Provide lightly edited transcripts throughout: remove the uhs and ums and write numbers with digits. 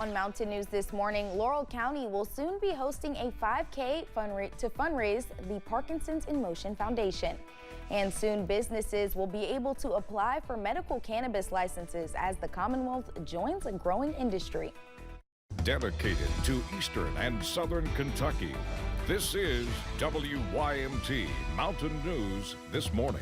On Mountain News this morning, Laurel County will soon be hosting a 5K to fundraise the Parkinson's in Motion Foundation. And soon businesses will be able to apply for medical cannabis licenses as the Commonwealth joins a growing industry. Dedicated to Eastern and Southern Kentucky, this is WYMT Mountain News this morning.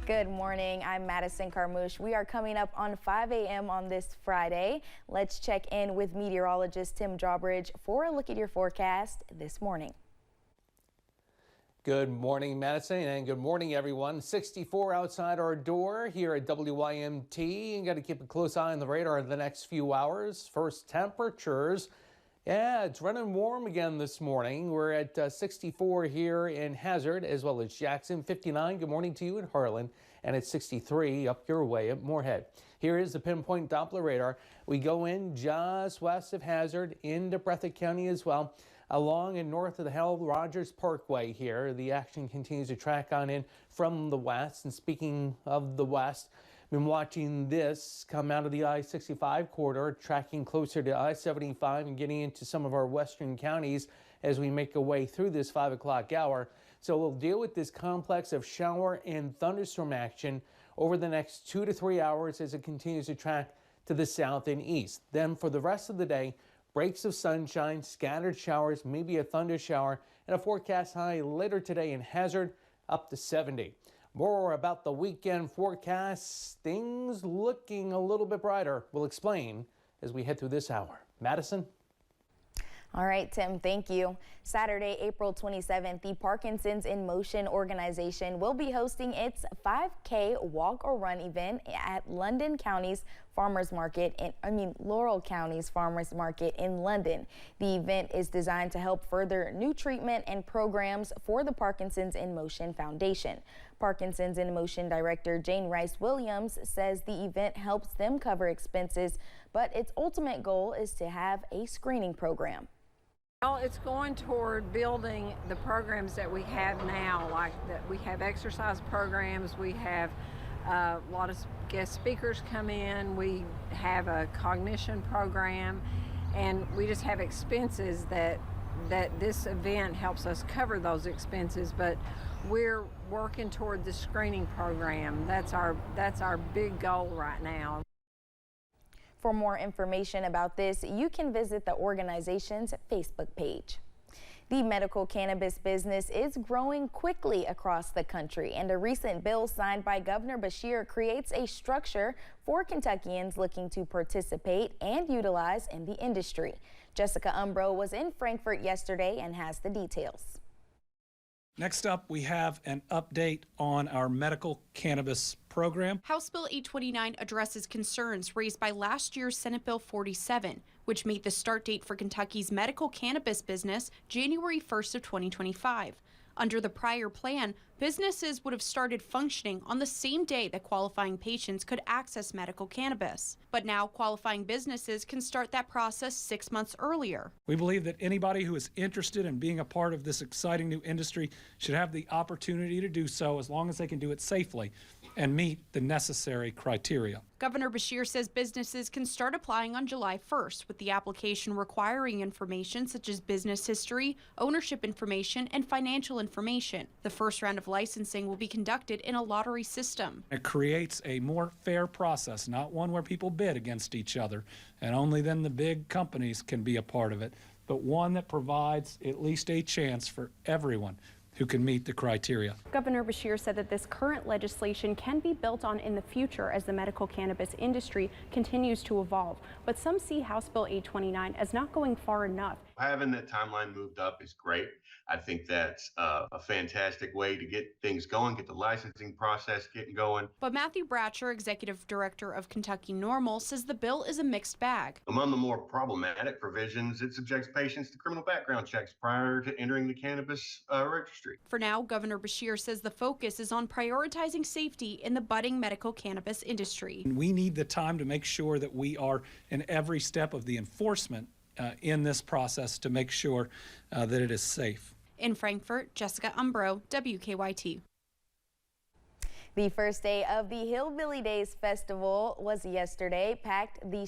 Good morning. I'm Madison Carmouche. We are coming up on 5 a.m. on this Friday. Let's check in with meteorologist Tim Drawbridge for a look at your forecast this morning. Good morning, Madison, and good morning, everyone. 64 outside our door here at WYMT. You got to keep a close eye on the radar the next few hours. First temperatures. Yeah, it's running warm again this morning. We're at 64 here in Hazard as well as Jackson. 59. Good morning to you in Harlan. And it's 63 up your way at Moorhead. Here is the pinpoint Doppler radar. We go in just west of Hazard into Breathitt County as well. Along and north of the Hal Rogers Parkway here, the action continues to track on in from the west. And speaking of the west, been watching this come out of the I-65 corridor, tracking closer to I-75 and getting into some of our western counties as we make our way through this 5 o'clock hour. So we'll deal with this complex of shower and thunderstorm action over the next 2 to 3 hours as it continues to track to the south and east. Then for the rest of the day, breaks of sunshine, scattered showers, maybe a thunder shower, and a forecast high later today in Hazard up to 70. More about the weekend forecast. Things looking a little bit brighter. We'll explain as we head through this hour. Madison? All right, Tim, thank you. Saturday, April 27th, the Parkinson's in Motion organization will be hosting its 5K walk or run event at Laurel County's Farmers Market in London. The event is designed to help further new treatment and programs for the Parkinson's in Motion Foundation. Parkinson's in Motion Director Jane Rice Williams says the event helps them cover expenses, but its ultimate goal is to have a screening program. Well, it's going toward building the programs that we have now, like that we have exercise programs, we have a lot of guest speakers come in, we have a cognition program, and we just have expenses that this event helps us cover those expenses, but we're working toward the screening program. That's our big goal right now. For more information about this, you can visit the organization's Facebook page. The medical cannabis business is growing quickly across the country, and a recent bill signed by Governor Beshear creates a structure for Kentuckians looking to participate and utilize in the industry. Jessica Umbro was in Frankfort yesterday and has the details. Next up, we have an update on our medical cannabis program. House Bill 829 addresses concerns raised by last year's Senate Bill 47, which made the start date for Kentucky's medical cannabis business January 1st of 2025. Under the prior plan, businesses would have started functioning on the same day that qualifying patients could access medical cannabis. But now qualifying businesses can start that process 6 months earlier. We believe that anybody who is interested in being a part of this exciting new industry should have the opportunity to do so as long as they can do it safely and meet the necessary criteria. Governor Beshear says businesses can start applying on July 1st, with the application requiring information such as business history, ownership information, and financial information. The first round of licensing will be conducted in a lottery system. It creates a more fair process, not one where people bid against each other, and only then the big companies can be a part of it, but one that provides at least a chance for everyone who can meet the criteria. Governor Beshear said that this current legislation can be built on in the future as the medical cannabis industry continues to evolve. But some see House Bill 829 as not going far enough. Having that timeline moved up is great. I think that's a fantastic way to get things going, get the licensing process getting going. But Matthew Bratcher, executive director of Kentucky Normal, says the bill is a mixed bag. Among the more problematic provisions, it subjects patients to criminal background checks prior to entering the cannabis registry. For now, Governor Beshear says the focus is on prioritizing safety in the budding medical cannabis industry. We need the time to make sure that we are in every step of the enforcement in this process to make sure that it is safe. In Frankfort, Jessica Umbro, WKYT. The first day of the Hillbilly Days Festival was yesterday, packed the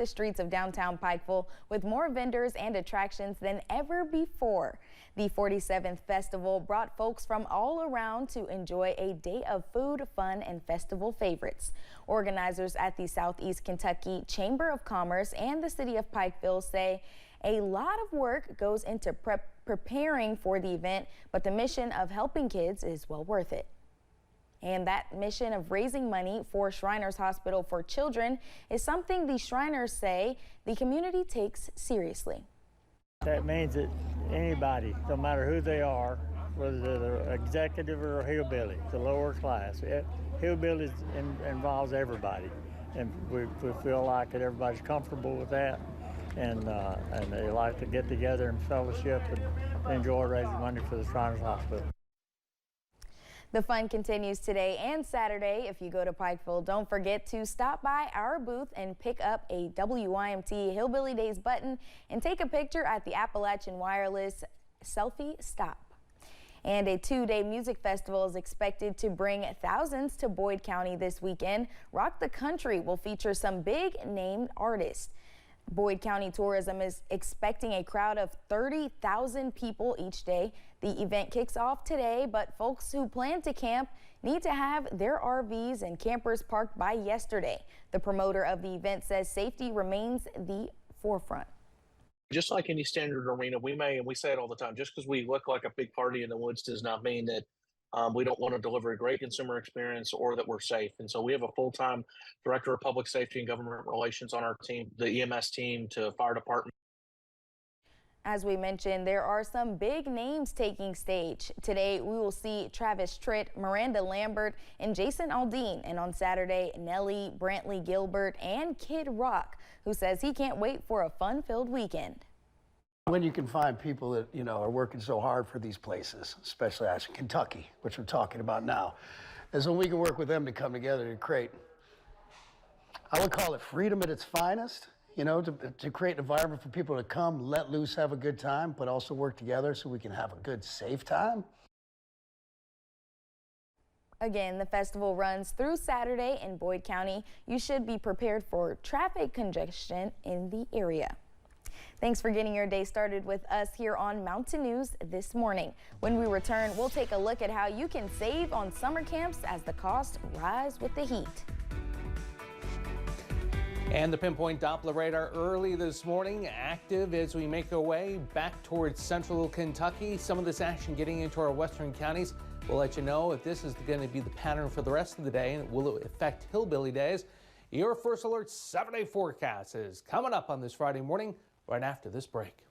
streets of downtown Pikeville with more vendors and attractions than ever before. The 47th festival brought folks from all around to enjoy a day of food, fun, and festival favorites. Organizers at the Southeast Kentucky Chamber of Commerce and the city of Pikeville say a lot of work goes into preparing for the event, but the mission of helping kids is well worth it. And that mission of raising money for Shriners Hospital for Children is something the Shriners say the community takes seriously. That means that anybody, no matter who they are, whether they're executive or a hillbilly, the lower class, hillbilly involves everybody. And we feel like that everybody's comfortable with that, and they like to get together and fellowship and enjoy raising money for the Shriners Hospital. The fun continues today and Saturday. If you go to Pikeville, don't forget to stop by our booth and pick up a WYMT Hillbilly Days button and take a picture at the Appalachian Wireless Selfie Stop. And a two-day music festival is expected to bring thousands to Boyd County this weekend. Rock the Country will feature some big-name artists. Boyd County Tourism is expecting a crowd of 30,000 people each day. The event kicks off today, but folks who plan to camp need to have their RVs and campers parked by yesterday. The promoter of the event says safety remains the forefront. Just like any standard arena, and we say it all the time, just because we look like a big party in the woods does not mean that we don't want to deliver a great consumer experience or that we're safe. And so we have a full-time director of public safety and government relations on our team, the EMS team to fire department. As we mentioned, there are some big names taking stage. Today, we will see Travis Tritt, Miranda Lambert, and Jason Aldean. And on Saturday, Nelly, Brantley Gilbert, and Kid Rock, who says he can't wait for a fun-filled weekend. When you can find people that, are working so hard for these places, especially as Kentucky, which we're talking about now, is when we can work with them to come together to create, I would call it freedom at its finest, to create an environment for people to come, let loose, have a good time, but also work together so we can have a good, safe time. Again, the festival runs through Saturday in Boyd County. You should be prepared for traffic congestion in the area. Thanks for getting your day started with us here on Mountain News this morning. When we return, we'll take a look at how you can save on summer camps as the costs rise with the heat. And the pinpoint Doppler radar early this morning, active as we make our way back towards central Kentucky. Some of this action getting into our western counties. We'll let you know if this is going to be the pattern for the rest of the day, and it will affect Hillbilly Days. Your first alert 7-day forecast is coming up on this Friday morning right after this break.